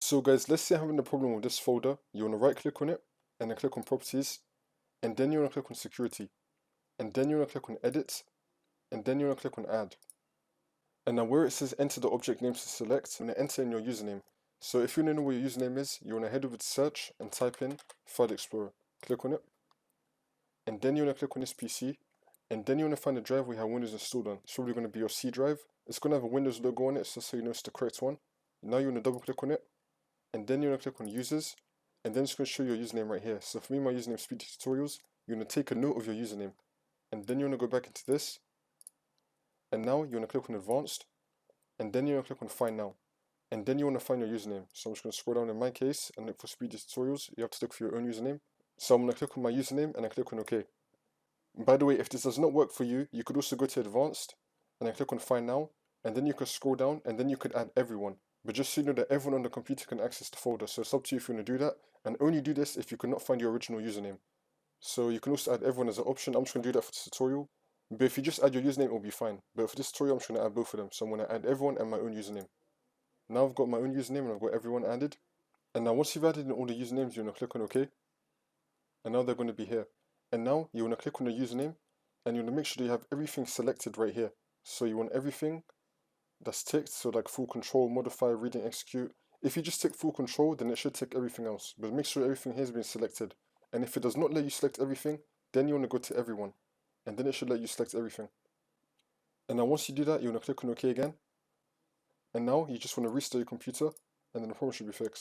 So guys, let's say I'm having a problem with this folder. You want to right click on it and then click on properties, and then you want to click on security, and then you want to click on edit, and then you want to click on add. And now where it says enter the object name to select, and enter in your username. So if you want to know what your username is, you want to head over to search and type in File Explorer. Click on it, and then you want to click on this PC, and then you want to find the drive we have Windows installed on. It's probably going to be your C drive. It's going to have a Windows logo on it, so you know it's the correct one. Now you want to double click on it, and then you want to click on users, and then it's going to show your username right here. So for me, my username is Speedy Tutorials. You want to take a note of your username, and then you want to go back into this, and now you want to click on advanced, and then you want to click on find now, and then you want to find your username. So I'm just going to scroll down in my case and look for Speedy Tutorials. You have to look for your own username. So I'm going to click on my username and I click on OK. By the way, if this does not work for you, you could also go to advanced and then click on find now, and then you could scroll down and then you could add everyone. But just so you know that everyone on the computer can access the folder, so it's up to you if you want to do that, and only do this if you cannot find your original username. So you can also add everyone as an option. I'm just going to do that for this tutorial. But if you just add your username, it will be fine. But for this tutorial, I'm just going to add both of them. So I'm going to add everyone and my own username. Now I've got my own username and I've got everyone added. And now once you've added in all the usernames, you want to click on OK. And now they're going to be here. And now you want to click on the username, and you want to make sure that you have everything selected right here. So you want everything that's ticked, so like full control, modify, reading, execute. If you just tick full control, then it should tick everything else. But make sure everything here has been selected. And if it does not let you select everything, then you want to go to everyone. And then it should let you select everything. And now once you do that, you want to click on OK again. And now you just want to restart your computer, and then the problem should be fixed.